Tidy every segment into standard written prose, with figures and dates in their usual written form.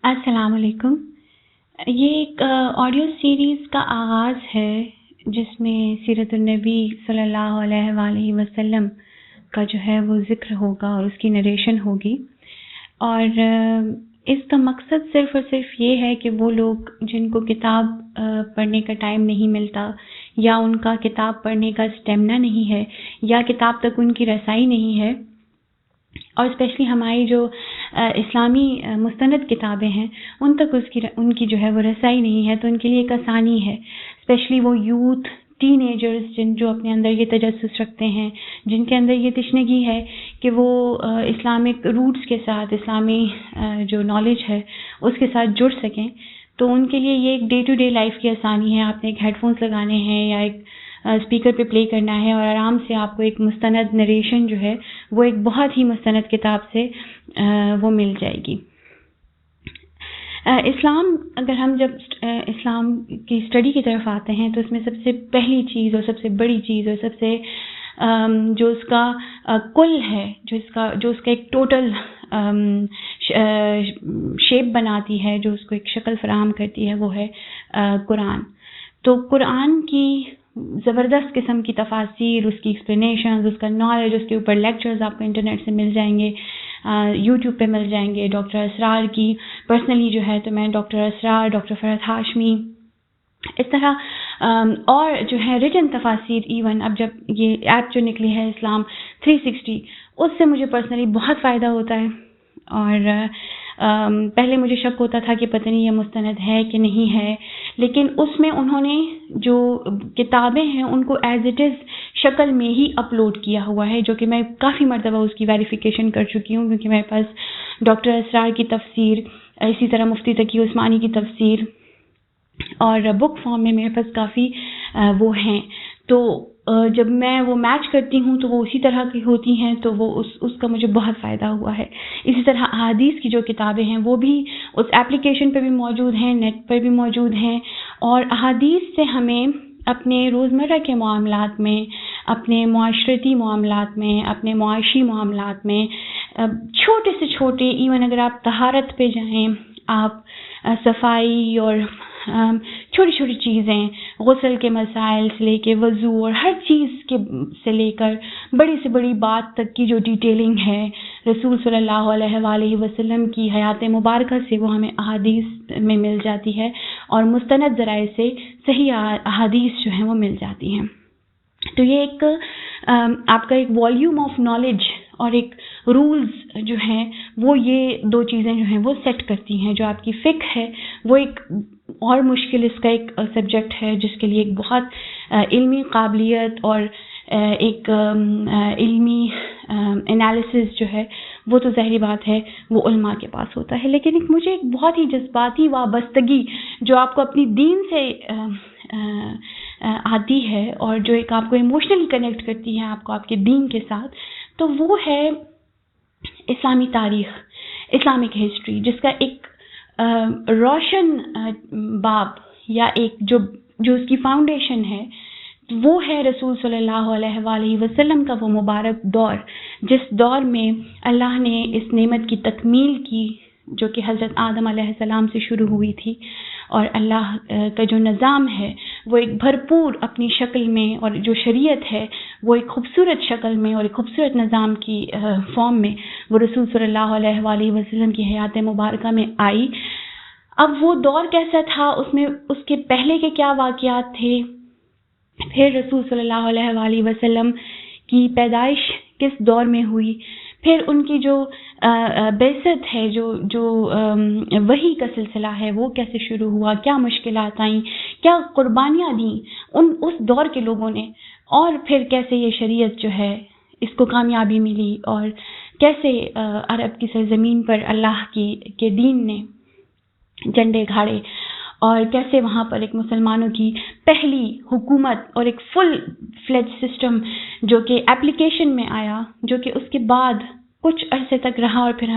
السلام علیکم۔ یہ ایک آڈیو سیریز کا آغاز ہے جس میں سیرت النبی صلی اللہ علیہ وآلہ وسلم کا جو ہے وہ ذکر ہوگا اور اس کی نریشن ہوگی، اور اس کا مقصد صرف اور صرف یہ ہے کہ وہ لوگ جن کو کتاب پڑھنے کا ٹائم نہیں ملتا، یا ان کا کتاب پڑھنے کا اسٹیمنا نہیں ہے، یا کتاب تک ان کی رسائی نہیں ہے، اور اسپیشلی ہماری جو اسلامی مستند کتابیں ہیں ان تک ان کی جو ہے وہ رسائی نہیں ہے، تو ان کے لیے ایک آسانی ہے، اسپیشلی وہ یوتھ ٹین ایجرز جو اپنے اندر یہ تجسس رکھتے ہیں، جن کے اندر یہ تشنگی ہے کہ وہ اسلامک روٹس کے ساتھ، اسلامی جو نالج ہے اس کے ساتھ جڑ سکیں۔ تو ان کے لیے یہ ایک ڈے ٹو ڈے لائف کی آسانی ہے۔ آپ نے ایک ہیڈ فونس لگانے ہیں یا ایک اسپیکر پہ پلے کرنا ہے، اور آرام سے آپ کو ایک مستند نریشن جو ہے وہ ایک بہت ہی مستند کتاب سے وہ مل جائے گی۔ اسلام، اگر ہم جب اسلام کی اسٹڈی کی طرف آتے ہیں تو اس میں سب سے پہلی چیز اور سب سے بڑی چیز اور سب سے جو اس کا کل ہے، جو اس کا ایک ٹوٹل شیپ بناتی ہے، جو اس کو ایک شکل فراہم کرتی ہے، وہ ہے قرآن۔ تو قرآن کی زبردست قسم کی تفاسیر، اس کی ایکسپلینیشنز، اس کا نالج، اس کے اوپر لیکچرز آپ کو انٹرنیٹ سے مل جائیں گے، یوٹیوب پہ مل جائیں گے۔ ڈاکٹر اسرار کی پرسنلی جو ہے تو میں ڈاکٹر اسرار، ڈاکٹر فرحت ہاشمی، اس طرح اور جو ہے ریٹن تفاسیر، ایون اب جب یہ ایپ جو نکلی ہے اسلام 360، اس سے مجھے پرسنلی بہت فائدہ ہوتا ہے، اور پہلے مجھے شک ہوتا تھا کہ پتہ نہیں یہ مستند ہے کہ نہیں ہے، لیکن اس میں انہوں نے جو کتابیں ہیں ان کو ایز اٹ از شکل میں ہی اپلوڈ کیا ہوا ہے، جو کہ میں کافی مرتبہ اس کی ویریفیکیشن کر چکی ہوں، کیونکہ میرے پاس ڈاکٹر اسرار کی تفسیر، اسی طرح مفتی تقی عثمانی کی تفسیر، اور بک فارم میں میرے پاس کافی وہ ہیں۔ تو جب میں وہ میچ کرتی ہوں تو وہ اسی طرح کی ہوتی ہیں، تو وہ اس کا مجھے بہت فائدہ ہوا ہے۔ اسی طرح احادیث کی جو کتابیں ہیں وہ بھی اس ایپلیکیشن پہ بھی موجود ہیں، نیٹ پر بھی موجود ہیں، اور احادیث سے ہمیں اپنے روزمرہ کے معاملات میں، اپنے معاشرتی معاملات میں، اپنے معاشی معاملات میں، چھوٹے سے چھوٹے، ایون اگر آپ طہارت پہ جائیں، آپ صفائی اور چھوٹی چھوٹی چیزیں، غسل کے مسائل سے لے کے وضو اور ہر چیز کے سے لے کر بڑی سے بڑی بات تک کی جو ڈیٹیلنگ ہے رسول صلی اللہ علیہ وآلہ وسلم کی حیات مبارکہ سے، وہ ہمیں احادیث میں مل جاتی ہے، اور مستند ذرائع سے صحیح احادیث جو ہیں وہ مل جاتی ہیں۔ تو یہ ایک آپ کا ایک والیوم آف نالج اور ایک رولز جو ہیں وہ یہ دو چیزیں جو ہیں وہ سیٹ کرتی ہیں۔ جو آپ کی فقہ ہے وہ ایک اور مشکل اس کا ایک سبجیکٹ ہے، جس کے لیے ایک بہت علمی قابلیت اور ایک علمی انالیسس جو ہے وہ تو ظاہری بات ہے وہ علماء کے پاس ہوتا ہے، لیکن مجھے ایک بہت ہی جذباتی وابستگی جو آپ کو اپنی دین سے آتی ہے، اور جو ایک آپ کو ایموشنلی کنیکٹ کرتی ہے آپ کو آپ کے دین کے ساتھ، تو وہ ہے اسلامی تاریخ، اسلامک ہسٹری، جس کا ایک روشن باب یا ایک جو اس کی فاؤنڈیشن ہے وہ ہے رسول صلی اللہ علیہ وآلہ وسلم کا وہ مبارک دور، جس دور میں اللہ نے اس نعمت کی تکمیل کی جو کہ حضرت آدم علیہ السلام سے شروع ہوئی تھی، اور اللہ کا جو نظام ہے وہ ایک بھرپور اپنی شکل میں، اور جو شریعت ہے وہ ایک خوبصورت شکل میں اور ایک خوبصورت نظام کی فارم میں وہ رسول صلی اللہ علیہ وآلہ وسلم کی حیات مبارکہ میں آئی۔ اب وہ دور کیسا تھا، اس میں اس کے پہلے کے کیا واقعات تھے، پھر رسول صلی اللہ علیہ وآلہ وسلم کی پیدائش کس دور میں ہوئی، پھر ان کی جو بعثت ہے، جو وحی کا سلسلہ ہے وہ کیسے شروع ہوا، کیا مشکلات آئیں، کیا قربانیاں دیں اس دور کے لوگوں نے، اور پھر کیسے یہ شریعت جو ہے اس کو کامیابی ملی، اور کیسے عرب کی سرزمین پر اللہ کے دین نے جھنڈے گاڑے، اور کیسے وہاں پر ایک مسلمانوں کی پہلی حکومت اور ایک فل فلیج سسٹم جو کہ ایپلیکیشن میں آیا، جو کہ اس کے بعد کچھ عرصے تک رہا، اور پھر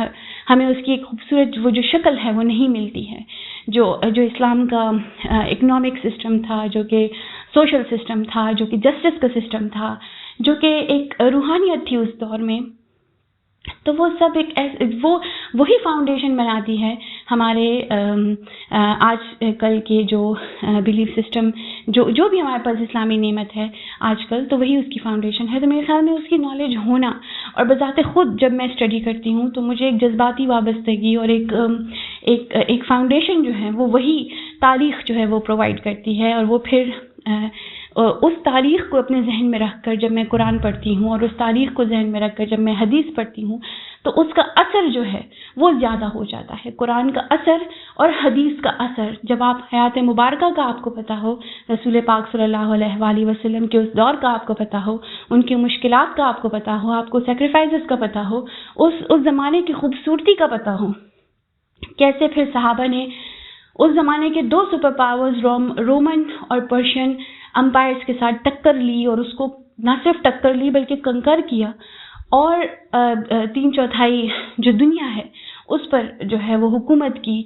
ہمیں اس کی ایک خوبصورت وہ جو شکل ہے وہ نہیں ملتی ہے، جو اسلام کا اکنامک سسٹم تھا، جو کہ سوشل سسٹم تھا، جو کہ جسٹس کا سسٹم تھا، جو کہ ایک روحانیت تھی اس دور میں۔ تو وہ سب ایک وہی فاؤنڈیشن بناتی ہے ہمارے آج کل کے جو بلیف سسٹم جو بھی ہمارے پاس اسلامی نعمت ہے آج کل، تو وہی اس کی فاؤنڈیشن ہے. تو میرے خیال میں اس کی نالج ہونا، اور بذات خود جب میں اسٹڈی کرتی ہوں تو مجھے ایک جذباتی وابستگی اور ایک فاؤنڈیشن جو ہے وہ وہی تاریخ جو ہے وہ پرووائڈ کرتی ہے. اور وہ پھر اس تاریخ کو اپنے ذہن میں رکھ کر جب میں قرآن پڑھتی ہوں، اور اس تاریخ کو ذہن میں رکھ کر جب میں حدیث پڑھتی ہوں، تو اس کا اثر جو ہے وہ زیادہ ہو جاتا ہے. قرآن کا اثر اور حدیث کا اثر جب آپ حیات مبارکہ کا آپ کو پتہ ہو، رسول پاک صلی اللہ علیہ وآلہ وسلم کے اس دور کا آپ کو پتہ ہو، ان کی مشکلات کا آپ کو پتہ ہو، آپ کو سیکریفائسز کا پتہ ہو، اس زمانے کی خوبصورتی کا پتہ ہو، کیسے پھر صحابہ نے اس زمانے کے دو سپر پاورز رومن اور پرشین امپائرز کے ساتھ ٹکر لی، اور اس کو نہ صرف ٹکر لی بلکہ کنکر کیا، اور 3/4 جو دنیا ہے اس پر جو ہے وہ حکومت کی.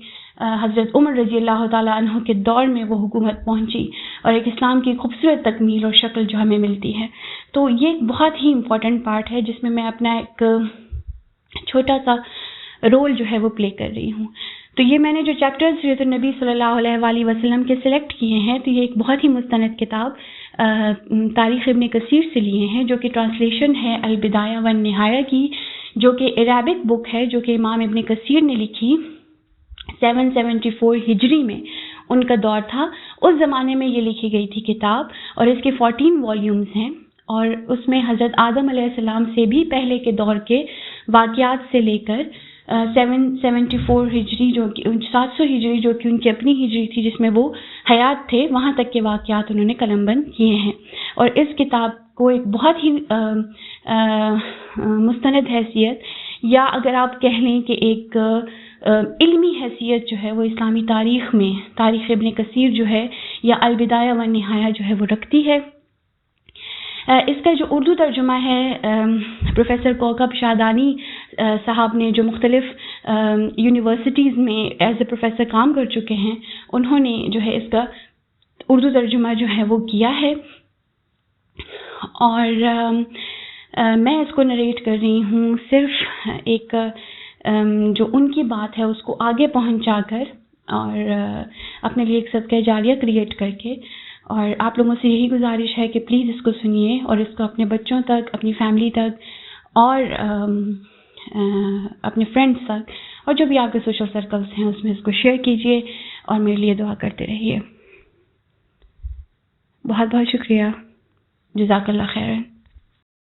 حضرت عمر رضی اللہ تعالیٰ عنہ کے دور میں وہ حکومت پہنچی، اور ایک اسلام کی خوبصورت تکمیل اور شکل جو ہمیں ملتی ہے. تو یہ ایک بہت ہی امپورٹنٹ پارٹ ہے جس میں میں اپنا ایک چھوٹا سا رول جو ہے وہ پلے کر رہی ہوں. تو یہ میں نے جو چیپٹرز سیرت النبی صلی اللہ علیہ وآلہ وسلم کے سلیکٹ کیے ہیں، تو یہ ایک بہت ہی مستند کتاب تاریخ ابن کثیر سے لیے ہیں، جو کہ ٹرانسلیشن ہے البدایہ والنہایہ کی، جو کہ عربک بک ہے، جو کہ امام ابن کثیر نے لکھی 774 ہجری میں ان کا دور تھا. اس زمانے میں یہ لکھی گئی تھی کتاب، اور اس کے 14 والیومز ہیں، اور اس میں حضرت آدم علیہ السلام سے بھی پہلے کے دور کے واقعات سے لے کر 774 ہجری جو کہ 700 ہجری جو کہ ان کی اپنی ہجری تھی جس میں وہ حیات تھے، وہاں تک کے واقعات انہوں نے قلم بند کیے ہیں. اور اس کتاب کو ایک بہت ہی مستند حیثیت، یا اگر آپ کہہ لیں کہ ایک علمی حیثیت جو ہے وہ اسلامی تاریخ میں تاریخ ابن کثیر جو ہے یا البدایہ والنہایہ جو ہے وہ رکھتی ہے. اس کا جو اردو ترجمہ ہے پروفیسر کوکب شادانی صاحب نے، جو مختلف یونیورسٹیز میں ایز اے پروفیسر کام کر چکے ہیں، انہوں نے جو ہے اس کا اردو ترجمہ جو ہے وہ کیا ہے. اور میں اس کو نریٹ کر رہی ہوں صرف ایک جو ان کی بات ہے اس کو آگے پہنچا کر، اور اپنے لیے ایک صدقہ جاریہ کریٹ کر کے. اور آپ لوگوں سے یہی گزارش ہے کہ پلیز اس کو سنیے، اور اس کو اپنے بچوں تک، اپنی فیملی تک، اور اپنے فرینڈس تک، اور جو بھی آپ کے سوشل سرکلز ہیں اس میں اس کو شیئر کیجیے، اور میرے لیے دعا کرتے رہیے. بہت بہت شکریہ. جزاک اللہ خیرن.